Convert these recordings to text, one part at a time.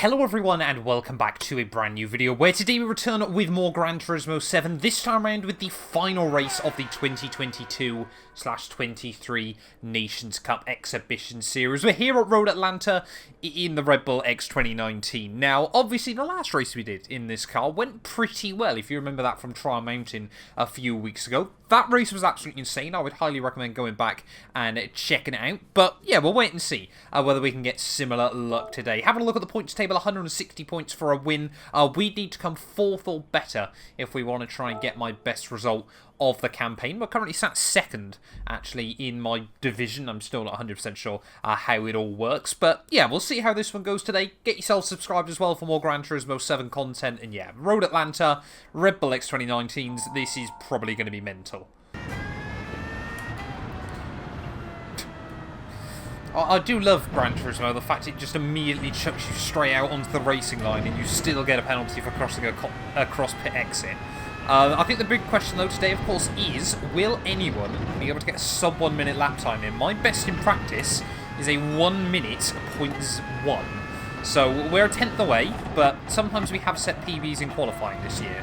Hello everyone and welcome back to a brand new video where today we return with more Gran Turismo 7, this time around with the final race of the 2022/23 Nations Cup Exhibition Series. We're here at Road Atlanta in the Red Bull X2019. Now, obviously the last race we did in this car went pretty well, if you remember that from Trial Mountain a few weeks ago. That race was absolutely insane. I would highly recommend going back and checking it out. But yeah, we'll wait and see whether we can get similar luck today. Having a look at the points table, 160 points for a win. We need to come 4th or better if we want to try and get my best result of the campaign. We're currently sat 2nd, actually, in my division. I'm still not 100% sure how it all works. But yeah, we'll see how this one goes today. Get yourself subscribed as well for more Gran Turismo 7 content. And yeah, Road Atlanta, Red Bull X2019s. This is probably going to be mental. I do love Gran Turismo, the fact it just immediately chucks you straight out onto the racing line and you still get a penalty for crossing a cross-pit exit. I think the big question though today, of course, is will anyone be able to get a sub 1 minute lap time in? My best in practice is a 1 minute 0.1. So we're a 10th away, but sometimes we have set PBs in qualifying this year.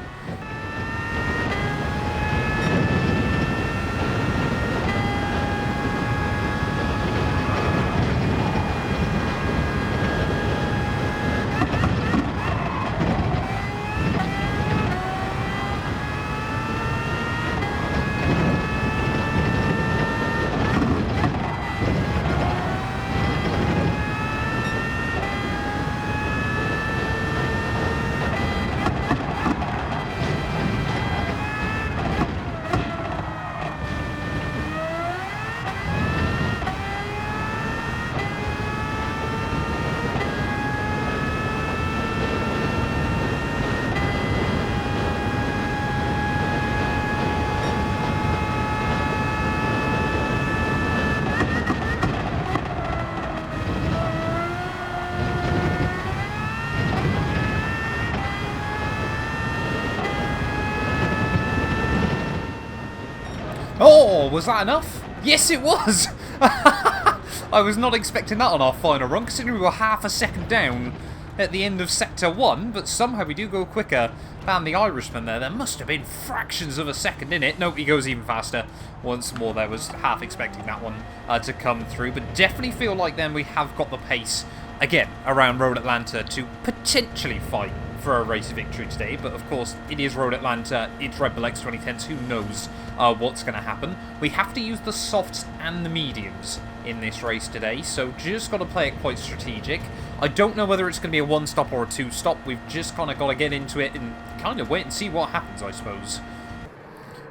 Oh, was that enough? Yes, it was! I was not expecting that on our final run, considering we were half a second down at the end of Sector 1, but somehow we do go quicker than the Irishman there. There must have been fractions of a second in it. Nope, he goes even faster. Once more, there was half expecting that one to come through, but definitely feel like then we have got the pace, again, around Road Atlanta to potentially fight for a race victory today. But of course, it is Road Atlanta, it's Red Bull X2010s, who knows what's going to happen. We have to use the softs and the mediums in this race today, so just got to play it quite strategic. I don't know whether it's going to be a 1-stop or a 2-stop. We've just kind of got to get into it and kind of wait and see what happens, I suppose.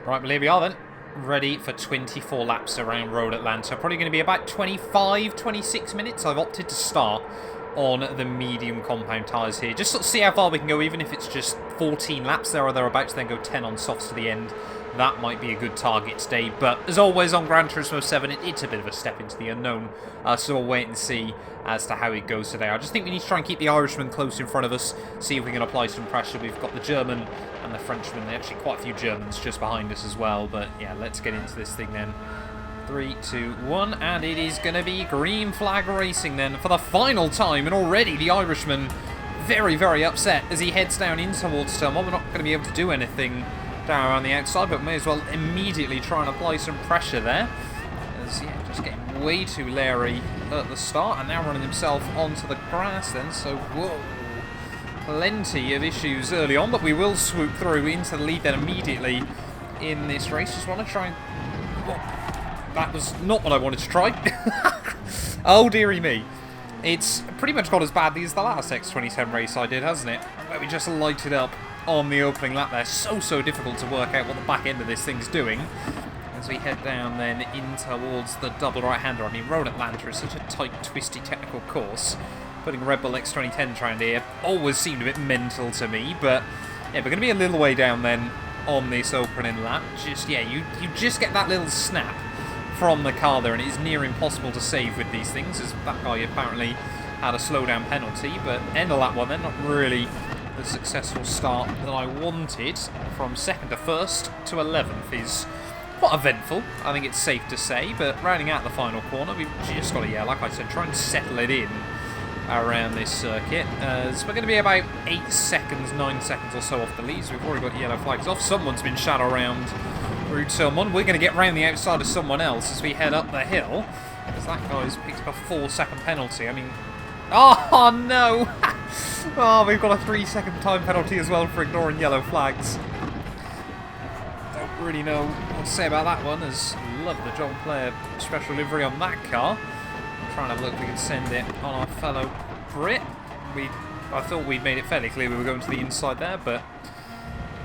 Right, well, here we are then. Ready for 24 laps around Road Atlanta. Probably going to be about 25, 26 minutes. I've opted to start on the medium compound tyres here. Just sort of see how far we can go, even if it's just 14 laps there or thereabouts, then go 10 on softs to the end. That might be a good target today, but as always on Gran Turismo 7, it's a bit of a step into the unknown, so we'll wait and see as to how it goes today. I just think we need to try and keep the Irishman close in front of us, see if we can apply some pressure. We've got the German and the Frenchman, actually quite a few Germans just behind us as well, but yeah, let's get into this thing then. 3, 2, 1, and it is going to be green flag racing then for the final time, and already the Irishman very, very upset as he heads down in towards turn 1. We're not going to be able to do anything down around the outside, but may as well immediately try and apply some pressure there. As, yeah, just getting way too leery at the start, and now running himself onto the grass then, so whoa. Plenty of issues early on, but we will swoop through into the lead then immediately in this race. Just want to try and... Whoa. That was not what I wanted to try. Oh, dearie me. It's pretty much got as badly as the last X2010 race I did, hasn't it? Where we just lighted up on the opening lap there. So difficult to work out what the back end of this thing's doing. As we head down then in towards the double right-hander. I mean, Road Atlanta is such a tight, twisty technical course. Putting Red Bull X2010s around here always seemed a bit mental to me. But yeah, we're going to be a little way down then on this opening lap. Just, yeah, you just get that little snap from the car there, and it is near impossible to save with these things, as that guy apparently had a slowdown penalty. But end of lap 1 then, not really the successful start that I wanted. From 2nd to 1st to 11th is quite eventful, I think it's safe to say. But rounding out the final corner, we've just got to, yeah, like I said, try and settle it in around this circuit. So we're going to be about 8 seconds, 9 seconds or so off the leads. We've already got yellow flags off. Someone's been shadow around through turn 1. We're going to get round the outside of someone else as we head up the hill. Because that guy's picked up a 4-second penalty. I mean... Oh, no! Oh, we've got a 3-second time penalty as well for ignoring yellow flags. Don't really know what to say about that one, as love the John Player special livery on that car. I'm trying to have a look if we can send it on our fellow Brit. I thought we'd made it fairly clear we were going to the inside there, but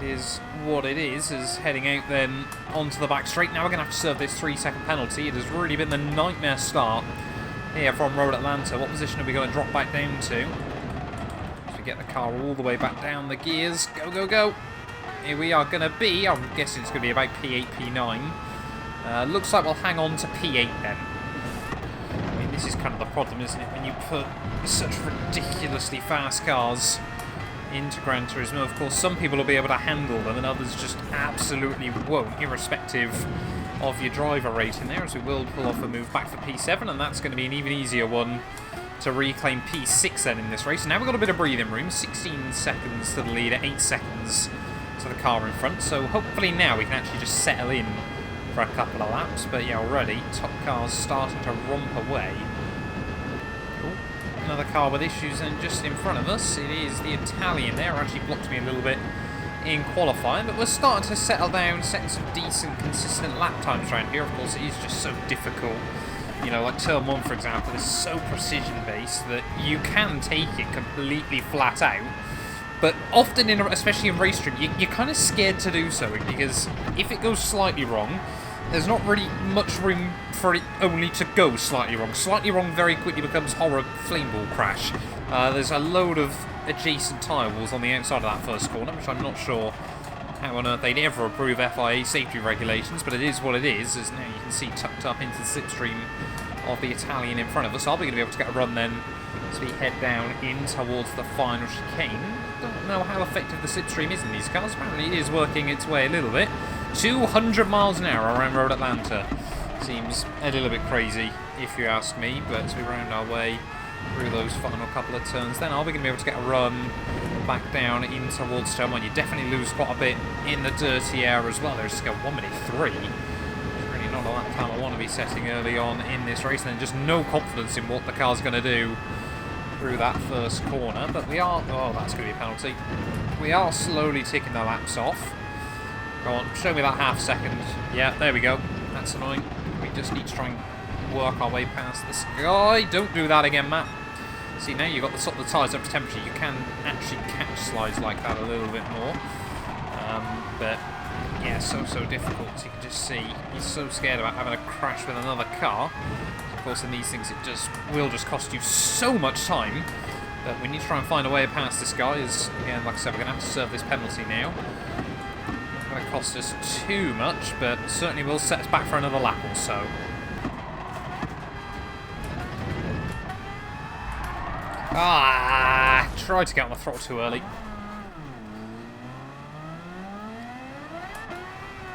it is what it is heading out then onto the back straight. Now we're going to have to serve this 3-second penalty. It has really been the nightmare start here from Road Atlanta. What position are we going to drop back down to? As we get the car all the way back down the gears. Go, go, go. Here we are going to be, I'm guessing it's going to be about P8, P9. Looks like we'll hang on to P8 then. I mean, this is kind of the problem, isn't it? When you put such ridiculously fast cars into Gran Turismo, of course, some people will be able to handle them and others just absolutely won't, irrespective of your driver rating there, as we will pull off a move back for P7, and that's going to be an even easier one to reclaim P6 then in this race. Now we've got a bit of breathing room, 16 seconds to the leader, 8 seconds to the car in front, so hopefully now we can actually just settle in for a couple of laps. But yeah, already top car's starting to romp away. Ooh, another car with issues, and just in front of us it is the Italian there, actually blocked me a little bit in qualifying, but we're starting to settle down, setting some decent consistent lap times around here. Of course it is just so difficult, you know, like turn 1 for example is so precision based that you can take it completely flat out. But often, especially in race stream, you're kind of scared to do so, because if it goes slightly wrong, there's not really much room for it only to go slightly wrong. Slightly wrong very quickly becomes horror flame ball crash. There's a load of adjacent tyre walls on the outside of that first corner, which I'm not sure how on earth they'd ever approve FIA safety regulations, but it is what it is, as now you can see tucked up into the slipstream of the Italian in front of us. I'll be going to be able to get a run then as we head down in towards the final chicane. Don't know how effective the slipstream is in these cars. Apparently it is working its way a little bit. 200 miles an hour around Road Atlanta. Seems a little bit crazy if you ask me, but as we round our way through those final couple of turns, then are we going to be able to get a run back down in towards turn 1? You definitely lose quite a bit in the dirty air as well. There's just 1 minute 3. It's really not a lap time I want to be setting early on in this race, and then just no confidence in what the car's going to do through that first corner. But we are, oh, that's going to be a penalty. We are slowly ticking the laps off. Go on, show me that half second. Yeah, there we go. That's annoying. We just need to try and work our way past this guy. Don't do that again, Matt. See, now you've got the sort of the tyres up to temperature, you can actually catch slides like that a little bit more. But yeah, so difficult. As you can just see, he's so scared about having a crash with another car. Of course, in these things, it just will just cost you so much time. But we need to try and find a way past this guy. As again, like I said, we're going to have to serve this penalty now. Not going to cost us too much, but certainly will set us back for another lap or so. Ah! Tried to get on the throttle too early.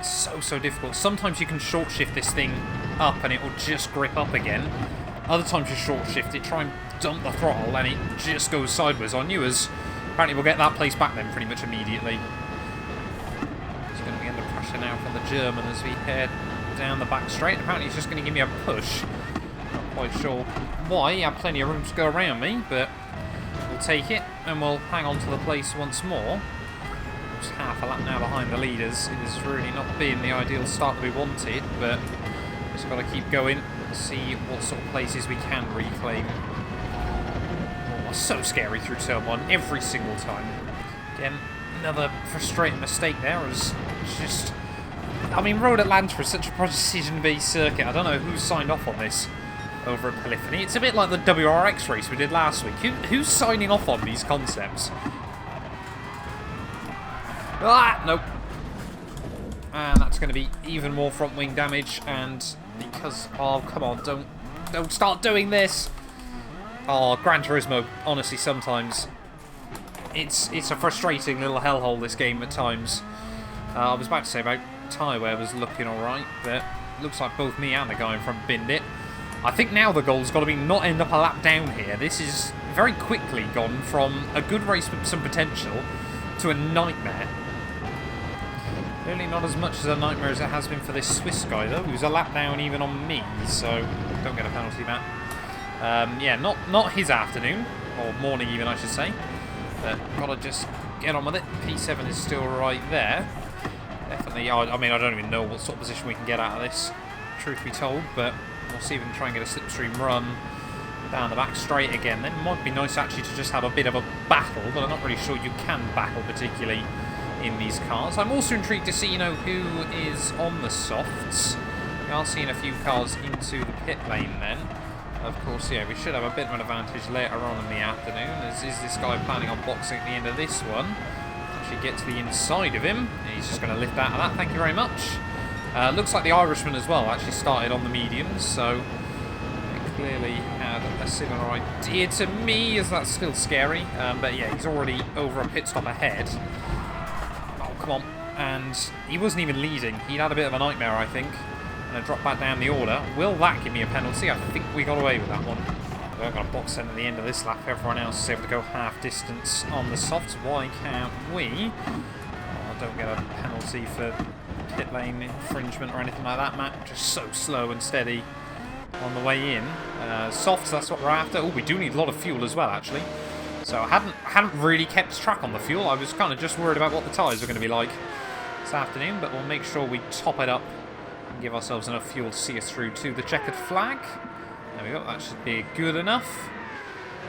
So difficult. Sometimes you can short shift this thing up and it will just grip up again. Other times you short shift it, try and dump the throttle, and it just goes sideways on you, as apparently we'll get that place back then pretty much immediately. It's going to be under pressure now from the German as we head down the back straight. Apparently he's just going to give me a push. Not quite sure why. He had plenty of room to go around me, but we'll take it and we'll hang on to the place once more. Just half a lap now behind the leaders. It has really not been the ideal start that we wanted, but just got to keep going, see what sort of places we can reclaim. Oh, so scary through turn 1 every single time. Again, another frustrating mistake there. As just, I mean, Road Atlanta is such a precision-based circuit. I don't know who signed off on this over at Polyphony. It's a bit like the WRX race we did last week. Who's signing off on these concepts? Ah, nope. And that's going to be even more front wing damage, and because, oh, come on, don't start doing this. Oh, Gran Turismo, honestly, sometimes it's a frustrating little hellhole, this game at times. I was about to say about tyre wear was looking alright, but looks like both me and the guy in front binned it. I think now the goal's got to be not end up a lap down here. This is very quickly gone from a good race with some potential to a nightmare. Really not as much as a nightmare as it has been for this Swiss guy, though, who's a lap down even on me, so don't get a penalty, Matt. Yeah, not his afternoon, or morning even, I should say. But gotta just get on with it. P7 is still right there. Definitely, I mean, I don't even know what sort of position we can get out of this, truth be told, but we'll see if we can try and get a slipstream run down the back straight again. Then it might be nice actually to just have a bit of a battle, but I'm not really sure you can battle particularly in these cars. I'm also intrigued to see, you know, who is on the softs. We are seeing a few cars into the pit lane then. Of course, yeah, we should have a bit of an advantage later on in the afternoon. As is this guy planning on boxing at the end of this one? Actually get to the inside of him. He's just going to lift out of that. Thank you very much. Looks like the Irishman as well actually started on the mediums, so they clearly had a similar idea to me, as that's still scary. But yeah, he's already over a pit stop ahead. Oh, come on. And he wasn't even leading. He'd had a bit of a nightmare, I think. And drop back down the order. Will that give me a penalty? I think we got away with that one. We're going to box in at the end of this lap. Everyone else is able to go half distance on the softs. Why can't we? Oh, don't get a penalty for pit lane infringement or anything like that, Matt. Just so slow and steady on the way in. Softs, that's what we're after. Oh, we do need a lot of fuel as well, actually. So I hadn't really kept track on the fuel. I was kind of just worried about what the tyres were going to be like this afternoon, but we'll make sure we top it up. Give ourselves enough fuel to see us through to the checkered flag. There we go, that should be good enough.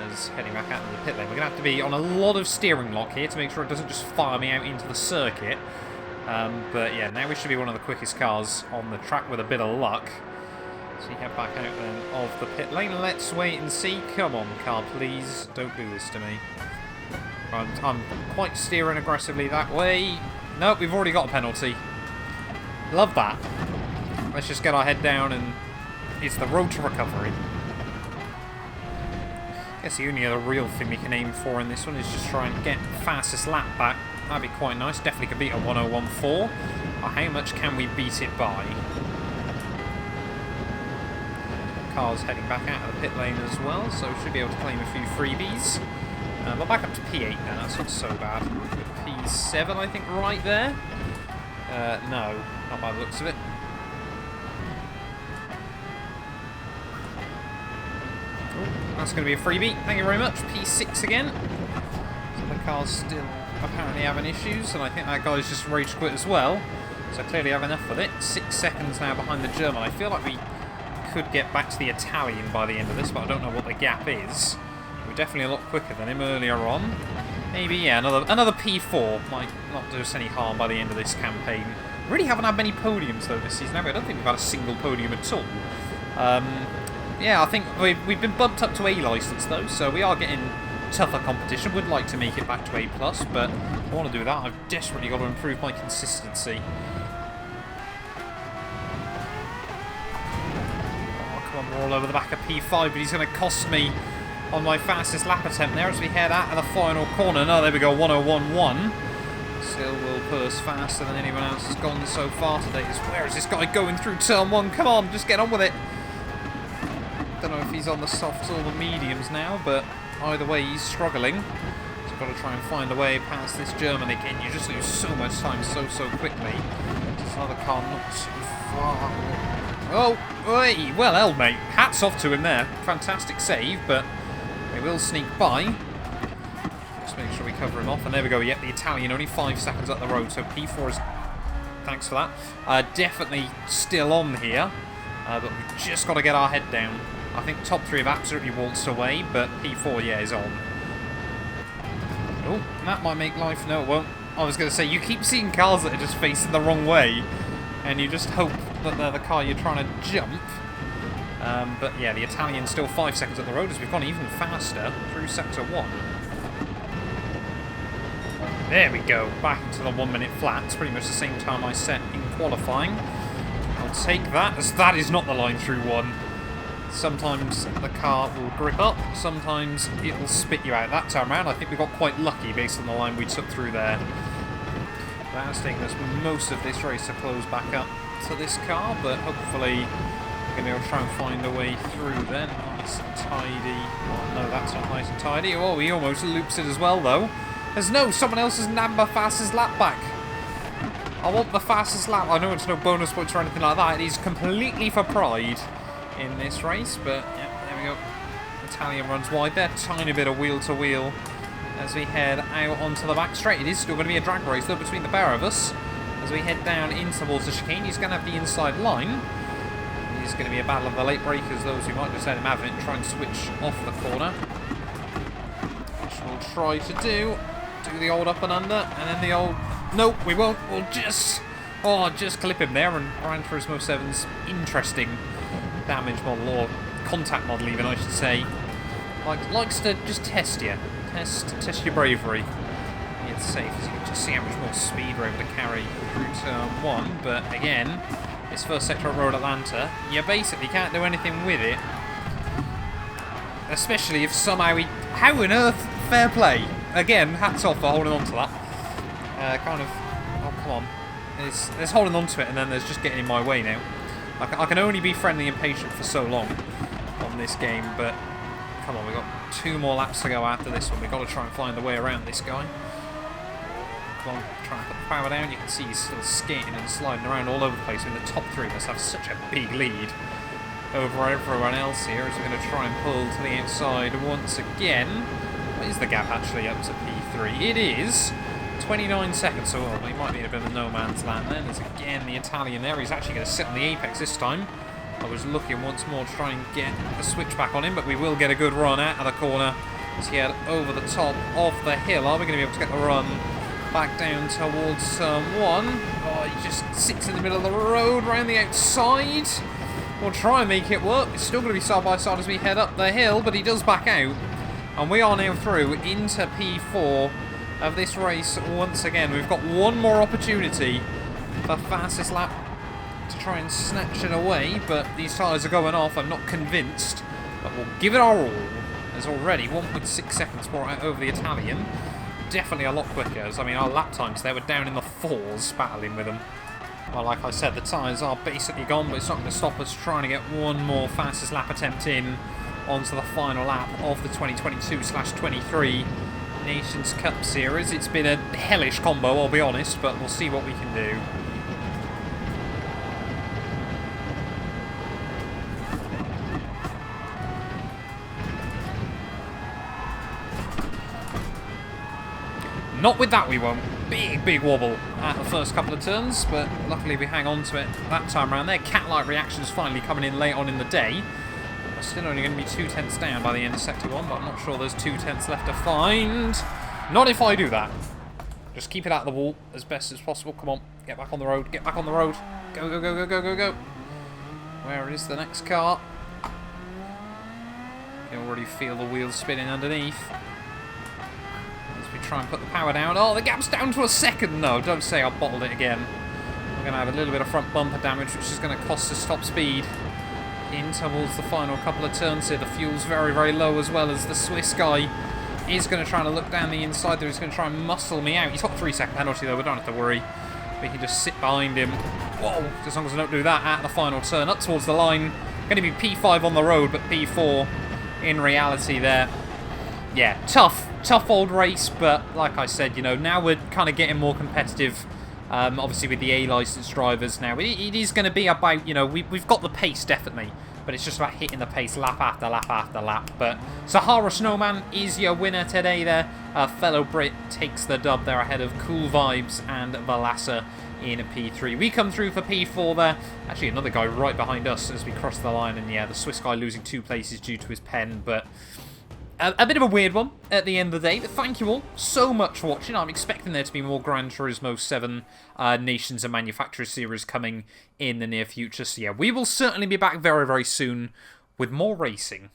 As heading back out into the pit lane, we're going to have to be on a lot of steering lock here to make sure it doesn't just fire me out into the circuit. But yeah, now we should be one of the quickest cars on the track with a bit of luck. So you head back out then of the pit lane. Let's wait and see. Come on, car, please. Don't do this to me. I'm quite steering aggressively that way. Nope, we've already got a penalty. Love that. Let's just get our head down, and it's the road to recovery. I guess the only other real thing we can aim for in this one is just try and get fastest lap back. That'd be quite nice. Definitely could beat a 1014. But how much can we beat it by? Car's heading back out of the pit lane as well, so we should be able to claim a few freebies. We're back up to P8 now. That's not so bad. P7, I think, right there. No, not by the looks of it. That's going to be a freebie. Thank you very much. P6 again. So the car's still apparently having issues, and I think that guy's just rage quit as well. So clearly have enough with it. 6 seconds now behind the German. I feel like we could get back to the Italian by the end of this, but I don't know what the gap is. We're definitely a lot quicker than him earlier on. Maybe, yeah, another P4 might not do us any harm by the end of this campaign. Really haven't had many podiums though this season. I don't think we've had a single podium at all. Yeah, I think we've been bumped up to A licence though, so we are getting tougher competition. Would like to make it back to A+, but I want to do that. I've desperately got to improve my consistency. Oh, come on, we're all over the back of P5, but he's going to cost me on my fastest lap attempt there as we head out of the final corner. No, there we go, 1011. Still will put us faster than anyone else has gone so far today. Where is this guy going through turn 1? Come on, just get on with it. Don't know if he's on the softs or the mediums now, but either way he's struggling. So got to try and find a way past this German again. You just lose so much time so quickly. There's another car not too far. Oh, hey, well held, mate. Hats off to him there. Fantastic save, but they will sneak by. Just make sure we cover him off. And there we go. Yep, the Italian only 5 seconds up the road. So P4 is... Thanks for that. Definitely still on here. But we've just got to get our head down. I think top 3 have absolutely waltzed away, but P4, yeah, is on. Oh, that might make life... No, it won't. I was going to say, you keep seeing cars that are just facing the wrong way, and you just hope that they're the car you're trying to jump. But yeah, the Italian's still 5 seconds up the road as we've gone even faster through sector 1. There we go, back into the 1 minute flat. It's pretty much the same time I set in qualifying. I'll take that, as that is not the line through 1. Sometimes the car will grip up, sometimes it will spit you out. That time around, I think we got quite lucky based on the line we took through there. That has taken us most of this race to close back up to this car, but hopefully we're going to be able to try and find a way through then. Nice and tidy. Oh, no, that's not nice and tidy. Oh, he almost loops it as well, though. No, someone else has nabbed my fastest lap back. I want the fastest lap. I know it's no bonus points or anything like that. It is completely for pride in this race, but yeah, there we go. Italian runs wide there. Tiny bit of wheel-to-wheel as we head out onto the back straight. It is still going to be a drag race, though, between the pair of us. As we head down in towards the chicane, he's going to have the inside line. It's going to be a battle of the late breakers, those who might just let him have it and try and switch off the corner. Which we'll try to do. Do the old up and under, and then the old... Nope, we won't. We'll just... Oh, just clip him there, and Gran Turismo 7's interesting damage model, or contact model even, I should say. Likes to just test you. Test your bravery. It's safe, as you can just see how much more speed we're able to carry through turn 1, but again... This first sector of Road Atlanta, you basically can't do anything with it. Especially if somehow he... How on earth? Fair play. Again, hats off for holding on to that. Kind of... Oh, come on. There's holding on to it, and then there's just getting in my way now. I can only be friendly and patient for so long on this game, but... Come on, we've got 2 more laps to go after this one. We've got to try and find a way around this guy. Come on, try and put the power down. You can see he's still skating and sliding around all over the place. I mean, the top 3 must have such a big lead over everyone else here as we're going to try and pull to the outside once again. What is the gap actually up to P3? It is 29 seconds, so he might be in a bit of a no man's land then. There's again the Italian there. He's actually going to sit on the apex this time. I was looking once more to try and get a switch back on him, but we will get a good run out of the corner as he head over the top of the hill. Are we going to be able to get the run back down towards turn 1. Oh, he just sits in the middle of the road, round the outside. We'll try and make it work. It's still going to be side by side as we head up the hill, but he does back out. And we are now through into P4 of this race once again. We've got one more opportunity for fastest lap to try and snatch it away, but these tyres are going off. I'm not convinced, but we'll give it our all. There's already 1.6 seconds more out over the Italian. Definitely a lot quicker. I mean, our lap times there were down in the 4s battling with them. Well, like I said, the tyres are basically gone, but it's not going to stop us trying to get one more fastest lap attempt in onto the final lap of the 2022/23 Nations Cup Series. It's been a hellish combo, I'll be honest, but we'll see what we can do. Not with that we won't. Big wobble at the first couple of turns, but luckily we hang on to it that time around there. Cat-like reactions finally coming in late on in the day. We're still only going to be 2 tenths down by the end of Sector 1, but I'm not sure there's 2 tenths left to find. Not if I do that. Just keep it out of the wall as best as possible. Come on, get back on the road, get back on the road. Go, go, go, go, go, go, go. Where is the next car? You can already feel the wheels spinning underneath. Try and put the power down. Oh, the gap's down to a second. No, don't say I bottled it again. We're going to have a little bit of front bumper damage, which is going to cost us top speed in towards the final couple of turns here. The fuel's very low, as well as the Swiss guy is going to try and look down the inside there. He's going to try and muscle me out. He's got a 3-second penalty, though. We don't have to worry. We can just sit behind him. Whoa, as long as I don't do that at the final turn. Up towards the line. Going to be P5 on the road, but P4 in reality there. Yeah, tough old race, but like I said, you know, now we're kind of getting more competitive, obviously with the A licensed drivers now. It is going to be about, you know, we've got the pace definitely, but it's just about hitting the pace lap after lap after lap. But Sahara Snowman is your winner today there. Fellow Brit takes the dub there ahead of Cool Vibes and Valassa in P3. We come through for P4 there. Actually, another guy right behind us as we cross the line, and yeah, the Swiss guy losing 2 places due to his pen, but... A bit of a weird one at the end of the day, but thank you all so much for watching. I'm expecting there to be more Gran Turismo 7 Nations and Manufacturers series coming in the near future. So yeah, we will certainly be back very soon with more racing.